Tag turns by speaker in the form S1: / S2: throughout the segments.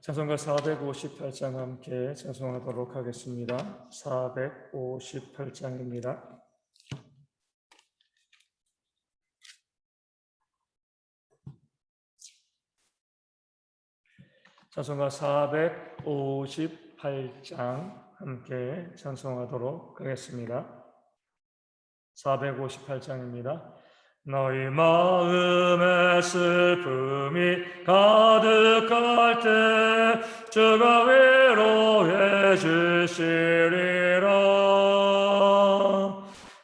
S1: 찬송가 458장 함께 찬송하도록 하겠습니다. 458장입니다. 찬송가 458장 함께 찬송하도록 하겠습니다. 458장입니다. 너희 마음에 슬픔이 가득할 때 주가 위로해 주시리라.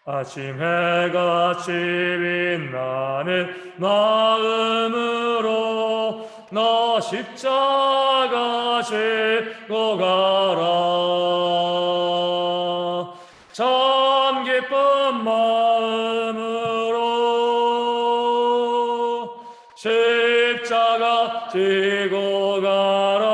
S1: 아침 해같이 빛나는 마음으로 너 십자가 지고 가라. 참 기쁜 마음으로 십자가 지고 가라.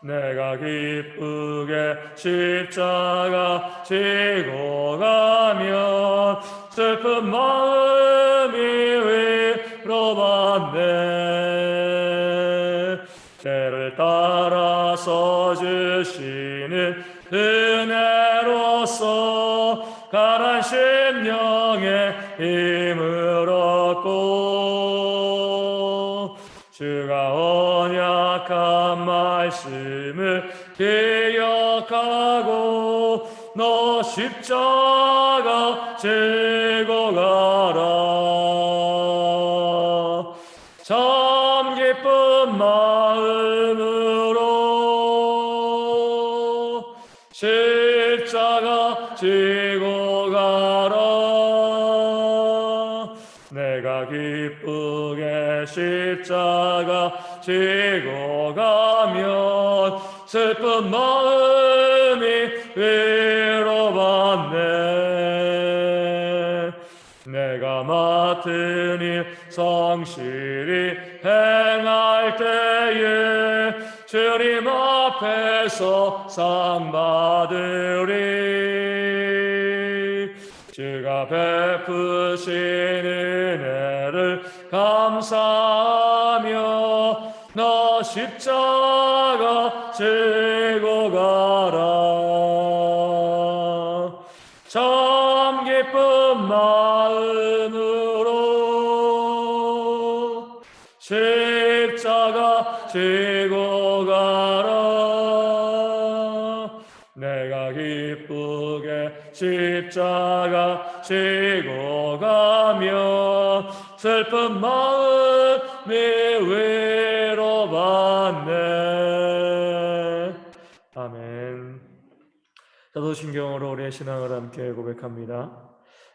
S1: 내가 기쁘게 십자가 지고 가면 슬픈 마음이 위로받네. 때를 따라서 주시는 은혜로서 가난 심령에 힘을 얻고 주가 언약한 말씀을 기억하고 너 십자가 지고 가라. 참 기쁜 마음으로 십자가 지고 가라. 내가 기쁘게 십자가 지고 가면 슬픈 마음이 위로받네. 내가 맡은 일 성실히 행할 때에 주님 앞에서 상 받으리. 주가 베푸신 은혜를 감사하며 너 십자가 지고 가라. 참 기쁜 마음으로 십자가 지고 가라. 내가 기쁘게 십자가 지고 가면 슬픈 마음이 위로받네. 아멘. 사도신경으로 우리의 신앙을 함께 고백합니다.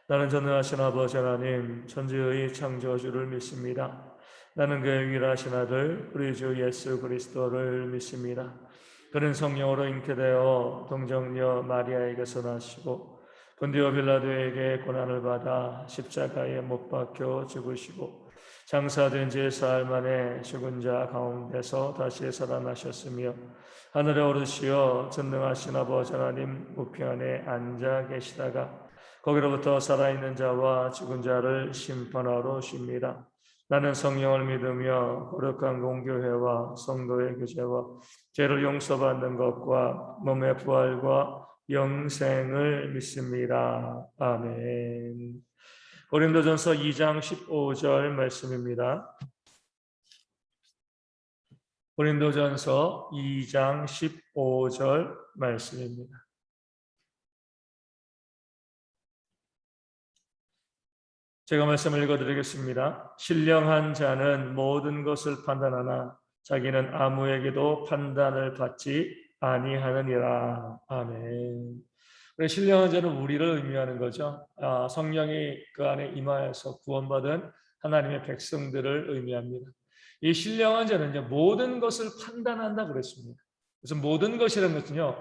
S1: 나는 전능하신 아버지 하나님 천지의 창조주를 믿습니다. 나는 그의 유일하신 아들 우리 주 예수 그리스도를 믿습니다. 그는 성령으로 잉태되어 동정녀 마리아에게서 나시고 본디오 빌라도에게 고난을 받아 십자가에 못 박혀 죽으시고 장사된 지 사흘 만에 죽은 자 가운데서 다시 살아나셨으며 하늘에 오르시어 전능하신 아버지 하나님 우편에 앉아 계시다가 거기로부터 살아있는 자와 죽은 자를 심판하러 오십니다. 나는 성령을 믿으며 거룩한 공교회와 성도의 교제와 죄를 용서받는 것과 몸의 부활과 영생을 믿습니다. 아멘. 고린도전서 2장 15절 말씀입니다. 고린도전서 2장 15절 말씀입니다. 제가 말씀을 읽어드리겠습니다. 신령한 자는 모든 것을 판단하나 자기는 아무에게도 판단을 받지 아니하느니라. 아멘. 신령한 자는 우리를 의미하는 거죠. 성령이 그 안에 임하여서 구원받은 하나님의 백성들을 의미합니다. 이 신령한 자는 모든 것을 판단한다 그랬습니다. 그래서 모든 것이라는 것은요,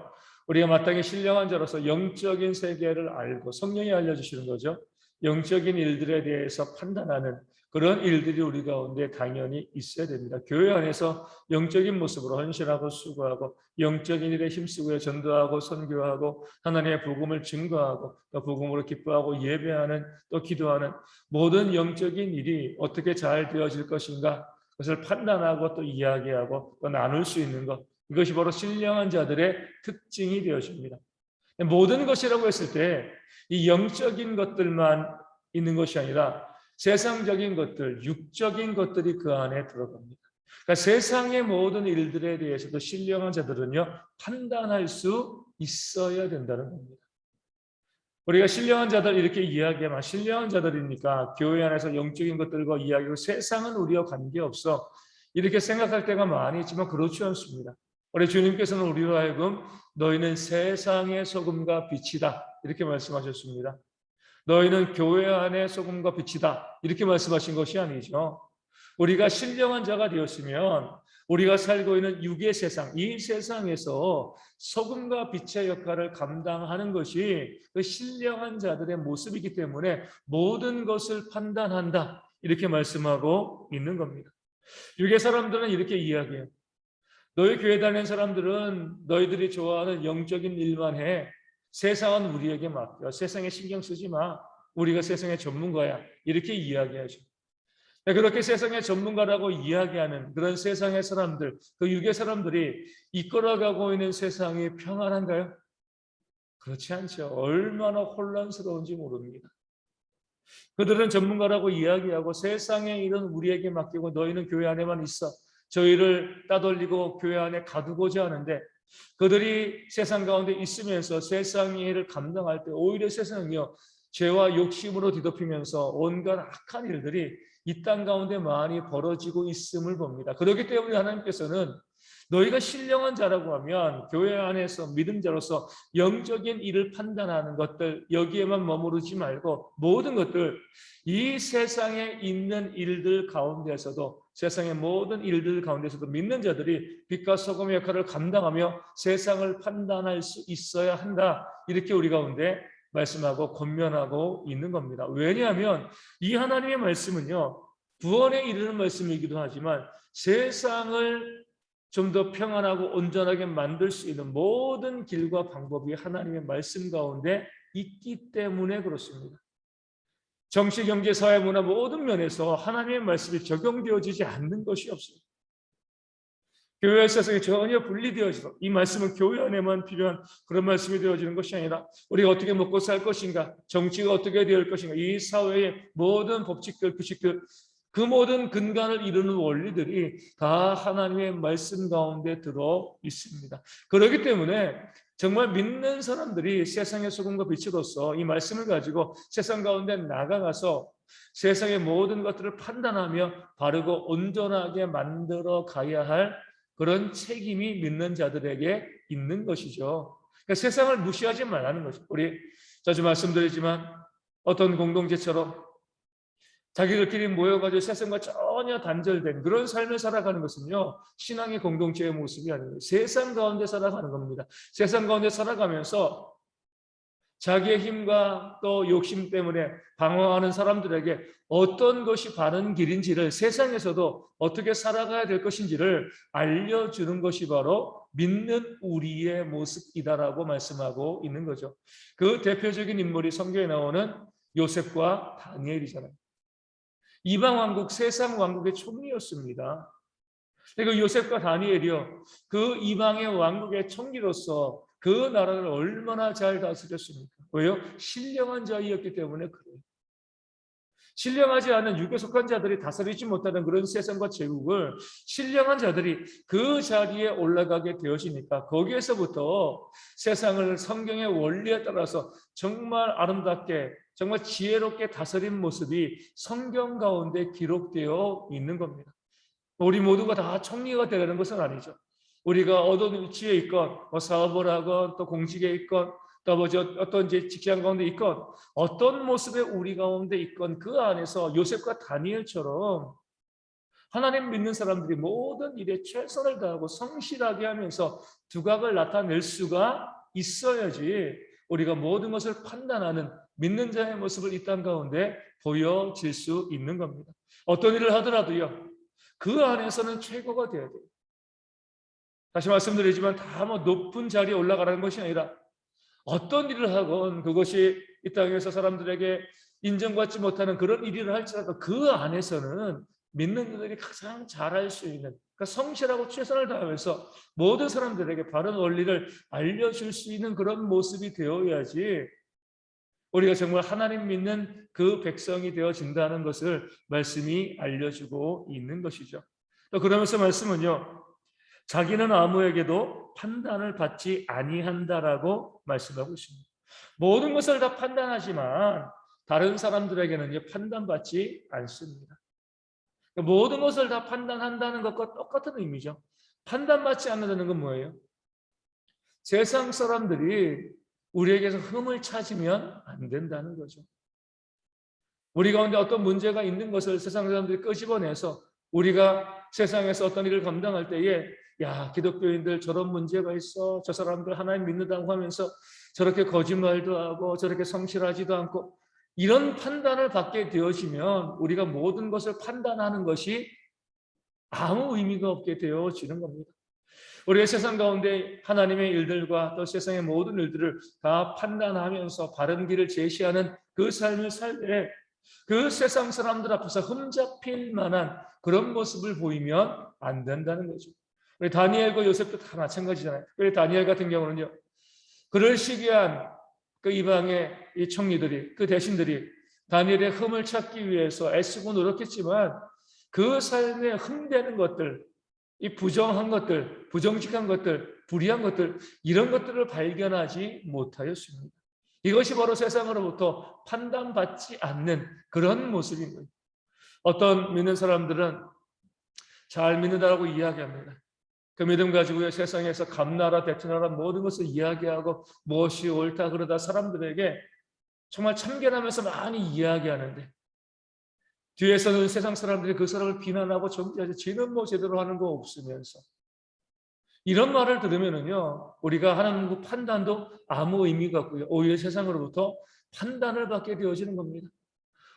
S1: 우리가 마땅히 신령한 자로서 영적인 세계를 알고 성령이 알려주시는 거죠. 영적인 일들에 대해서 판단하는 그런 일들이 우리 가운데 당연히 있어야 됩니다. 교회 안에서 영적인 모습으로 헌신하고 수고하고 영적인 일에 힘쓰고 전도하고 선교하고 하나님의 복음을 증거하고 또 복음으로 기뻐하고 예배하는 또 기도하는 모든 영적인 일이 어떻게 잘 되어질 것인가, 그것을 판단하고 또 이야기하고 또 나눌 수 있는 것, 이것이 바로 신령한 자들의 특징이 되어집니다. 모든 것이라고 했을 때 이 영적인 것들만 있는 것이 아니라 세상적인 것들, 육적인 것들이 그 안에 들어갑니다. 그러니까 세상의 모든 일들에 대해서도 신령한 자들은요, 판단할 수 있어야 된다는 겁니다. 우리가 신령한 자들 이렇게 이야기하면 신령한 자들이니까 교회 안에서 영적인 것들과 이야기하고 세상은 우리와 관계없어 이렇게 생각할 때가 많이 있지만 그렇지 않습니다. 우리 주님께서는 우리로 하여금 너희는 세상의 소금과 빛이다 이렇게 말씀하셨습니다. 너희는 교회 안의 소금과 빛이다 이렇게 말씀하신 것이 아니죠. 우리가 신령한 자가 되었으면 우리가 살고 있는 육의 세상, 이 세상에서 소금과 빛의 역할을 감당하는 것이 그 신령한 자들의 모습이기 때문에 모든 것을 판단한다 이렇게 말씀하고 있는 겁니다. 육의 사람들은 이렇게 이야기해요. 너희 교회 다니는 사람들은 너희들이 좋아하는 영적인 일만 해. 세상은 우리에게 맡겨. 세상에 신경 쓰지 마. 우리가 세상의 전문가야. 이렇게 이야기하죠. 그렇게 세상의 전문가라고 이야기하는 그런 세상의 사람들, 그 육의 사람들이 이끌어가고 있는 세상이 평안한가요? 그렇지 않죠. 얼마나 혼란스러운지 모릅니다. 그들은 전문가라고 이야기하고 세상의 일은 우리에게 맡기고 너희는 교회 안에만 있어. 저희를 따돌리고 교회 안에 가두고자 하는데 그들이 세상 가운데 있으면서 세상의 일을 감당할 때 오히려 세상이요 죄와 욕심으로 뒤덮이면서 온갖 악한 일들이 이 땅 가운데 많이 벌어지고 있음을 봅니다. 그렇기 때문에 하나님께서는 너희가 신령한 자라고 하면 교회 안에서 믿음 자로서 영적인 일을 판단하는 것들 여기에만 머무르지 말고 모든 것들 이 세상에 있는 일들 가운데서도 세상의 모든 일들 가운데서도 믿는 자들이 빛과 소금의 역할을 감당하며 세상을 판단할 수 있어야 한다. 이렇게 우리 가운데 말씀하고 권면하고 있는 겁니다. 왜냐하면 이 하나님의 말씀은요. 구원에 이르는 말씀이기도 하지만 세상을 좀 더 평안하고 온전하게 만들 수 있는 모든 길과 방법이 하나님의 말씀 가운데 있기 때문에 그렇습니다. 정치, 경제, 사회, 문화 모든 면에서 하나님의 말씀이 적용되어지지 않는 것이 없습니다. 교회와 세상에 전혀 분리되어지도록 이 말씀은 교회 안에만 필요한 그런 말씀이 되어지는 것이 아니라 우리가 어떻게 먹고 살 것인가, 정치가 어떻게 될 것인가, 이 사회의 모든 법칙들, 규칙들 그 모든 근간을 이루는 원리들이 다 하나님의 말씀 가운데 들어 있습니다. 그렇기 때문에 정말 믿는 사람들이 세상의 소금과 빛으로서 이 말씀을 가지고 세상 가운데 나가가서 세상의 모든 것들을 판단하며 바르고 온전하게 만들어 가야 할 그런 책임이 믿는 자들에게 있는 것이죠. 그러니까 세상을 무시하지 말라는 거죠. 우리 자주 말씀드리지만 어떤 공동체처럼 자기들끼리 모여가지고 세상과 전혀 단절된 그런 삶을 살아가는 것은요 신앙의 공동체의 모습이 아니에요. 세상 가운데 살아가는 겁니다. 세상 가운데 살아가면서 자기의 힘과 또 욕심 때문에 방황하는 사람들에게 어떤 것이 바른 길인지를 세상에서도 어떻게 살아가야 될 것인지를 알려주는 것이 바로 믿는 우리의 모습이다라고 말씀하고 있는 거죠. 그 대표적인 인물이 성경에 나오는 요셉과 다니엘이잖아요. 이방 왕국, 세상 왕국의 총리였습니다. 그리고 요셉과 다니엘이요, 그 이방의 왕국의 총리로서 그 나라를 얼마나 잘 다스렸습니까? 왜요? 신령한 자이었기 때문에 그래요. 신령하지 않은 육에 속한 자들이 다스리지 못하는 그런 세상과 제국을 신령한 자들이 그 자리에 올라가게 되어지니까 거기에서부터 세상을 성경의 원리에 따라서 정말 아름답게 정말 지혜롭게 다스린 모습이 성경 가운데 기록되어 있는 겁니다. 우리 모두가 다 총리가 되는 것은 아니죠. 우리가 어떤 위치에 있건 사업을 하건 또 공직에 있건 또 어떤 직장 가운데 있건 어떤 모습의 우리 가운데 있건 그 안에서 요셉과 다니엘처럼 하나님 믿는 사람들이 모든 일에 최선을 다하고 성실하게 하면서 두각을 나타낼 수가 있어야지 우리가 모든 것을 판단하는 믿는 자의 모습을 이 땅 가운데 보여질 수 있는 겁니다. 어떤 일을 하더라도요 그 안에서는 최고가 되어야 돼요. 다시 말씀드리지만 다 높은 자리에 올라가라는 것이 아니라 어떤 일을 하건 그것이 이 땅에서 사람들에게 인정받지 못하는 그런 일을 할지라도 그 안에서는 믿는 자들이 가장 잘할 수 있는, 그러니까 성실하고 최선을 다하면서 모든 사람들에게 바른 원리를 알려줄 수 있는 그런 모습이 되어야지 우리가 정말 하나님 믿는 그 백성이 되어진다는 것을 말씀이 알려주고 있는 것이죠. 또 그러면서 말씀은요, 자기는 아무에게도 판단을 받지 아니한다라고 말씀하고 있습니다. 모든 것을 다 판단하지만 다른 사람들에게는 판단받지 않습니다. 모든 것을 다 판단한다는 것과 똑같은 의미죠. 판단받지 않는다는 건 뭐예요? 세상 사람들이 우리에게서 흠을 찾으면 안 된다는 거죠. 우리 가운데 어떤 문제가 있는 것을 세상 사람들이 끄집어내서 우리가 세상에서 어떤 일을 감당할 때에 야, 기독교인들 저런 문제가 있어. 저 사람들 하나님 믿는다고 하면서 저렇게 거짓말도 하고 저렇게 성실하지도 않고, 이런 판단을 받게 되어지면 우리가 모든 것을 판단하는 것이 아무 의미가 없게 되어지는 겁니다. 우리가 세상 가운데 하나님의 일들과 또 세상의 모든 일들을 다 판단하면서 바른 길을 제시하는 그 삶을 살 때 그 세상 사람들 앞에서 흠잡힐 만한 그런 모습을 보이면 안 된다는 거죠. 우리 다니엘과 요셉도 다 마찬가지잖아요. 우리 다니엘 같은 경우는요, 그를 시기한 그 이방의 이 총리들이, 그 대신들이 다니엘의 흠을 찾기 위해서 애쓰고 노력했지만 그 삶에 흠되는 것들, 이 부정한 것들, 부정직한 것들, 불의한 것들, 이런 것들을 발견하지 못하였습니다. 이것이 바로 세상으로부터 판단받지 않는 그런 모습인 거예요. 어떤 믿는 사람들은 잘 믿는다라고 이야기합니다. 그 믿음 가지고 세상에서 감나라 대천하라 모든 것을 이야기하고 무엇이 옳다 그러다 사람들에게 정말 참견하면서 많이 이야기하는데, 뒤에서는 세상 사람들이 그 사람을 비난하고 정죄하지, 지는 뭐 제대로 하는 거 없으면서, 이런 말을 들으면은요, 우리가 하는 그 판단도 아무 의미가 없고요, 오히려 세상으로부터 판단을 받게 되어지는 겁니다.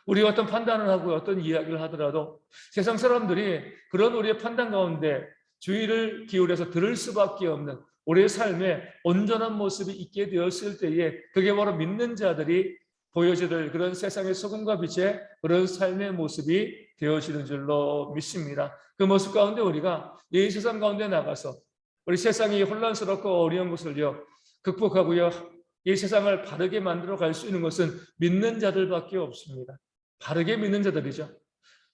S1: 우리가 어떤 판단을 하고 어떤 이야기를 하더라도 세상 사람들이 그런 우리의 판단 가운데 주의를 기울여서 들을 수밖에 없는 우리의 삶에 온전한 모습이 있게 되었을 때에, 그게 바로 믿는 자들이 보여줄 그런 세상의 소금과 빛의 그런 삶의 모습이 되어지는 줄로 믿습니다. 그 모습 가운데 우리가 이 세상 가운데 나가서 우리 세상이 혼란스럽고 어려운 것을요 극복하고요, 이 세상을 바르게 만들어 갈 수 있는 것은 믿는 자들밖에 없습니다. 바르게 믿는 자들이죠.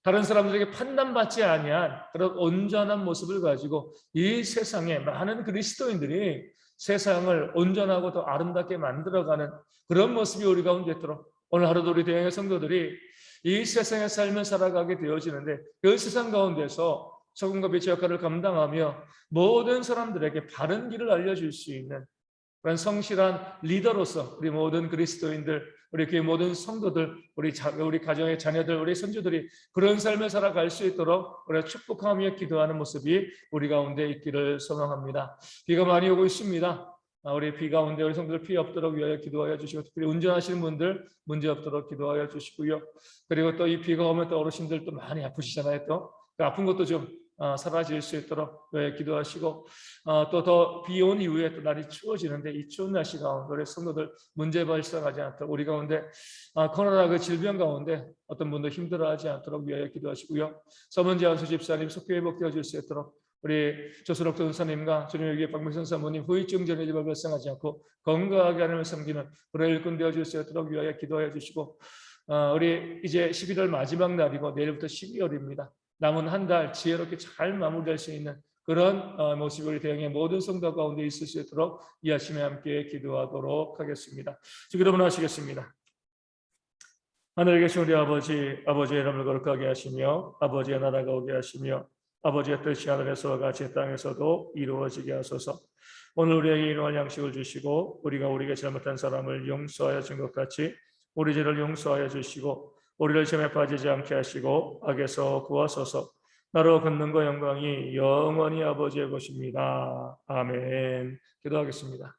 S1: 다른 사람들에게 판단받지 아니한 그런 온전한 모습을 가지고 이 세상에 많은 그리스도인들이 세상을 온전하고 더 아름답게 만들어가는 그런 모습이 우리 가운데 있도록, 오늘 하루도 우리 대형의 성도들이 이 세상의 삶을 살아가게 되어지는데, 그 세상 가운데서 소금과 빛의 역할을 감당하며 모든 사람들에게 바른 길을 알려줄 수 있는 그런 성실한 리더로서 우리 모든 그리스도인들, 우리 교회 모든 성도들, 우리 가정의 자녀들, 우리 손주들이 그런 삶을 살아갈 수 있도록 우리가 축복하며 기도하는 모습이 우리 가운데 있기를 소망합니다. 비가 많이 오고 있습니다. 우리 비 가운데 우리 성도들 피해 없도록 위하여 기도하여 주시고, 특별히 운전하시는 분들 문제 없도록 기도하여 주시고요. 그리고 또 이 비가 오면 또 어르신들 또 많이 아프시잖아요. 또 그 아픈 것도 좀 사라질 수 있도록 기도하시고, 또 더 비 온 이후에 또 날이 추워지는데 이 추운 날씨 가운데 우리 성도들 문제 발생하지 않도록, 우리 가운데 코로나 그 질병 가운데 어떤 분도 힘들어하지 않도록 위하여 기도하시고요. 서문재 안수 집사님 속히 회복되어 줄 수 있도록, 우리 조수록 전사님과 주님의 위에 박명선 사모님 후유증 전염이 발생하지 않고 건강하게 하나님을 섬기는 그런 일꾼 되어 줄 수 있도록 위하여 기도하여 주시고, 우리 이제 11월 마지막 날이고 내일부터 12월입니다. 남은 한 달 지혜롭게 잘 마무리할 수 있는 그런 모습이 우리 대형의 모든 성도 가운데 있을 수 있도록 이 아침에 함께 기도하도록 하겠습니다. 기도문 하시겠습니다. 하늘에 계신 우리 아버지, 아버지의 이름을 거룩하게 하시며 아버지의 나라가 오게 하시며 아버지의 뜻이 하늘에서와 같이 땅에서도 이루어지게 하소서. 오늘 우리에게 일용할 양식을 주시고 우리가 우리에게 잘못한 사람을 용서하여 준 것 같이 우리 죄를 용서하여 주시고 우리를 시험에 빠지지 않게 하시고 악에서 구하소서. 나로 권능과 영광이 영원히 아버지의 것입니다. 아멘. 기도하겠습니다.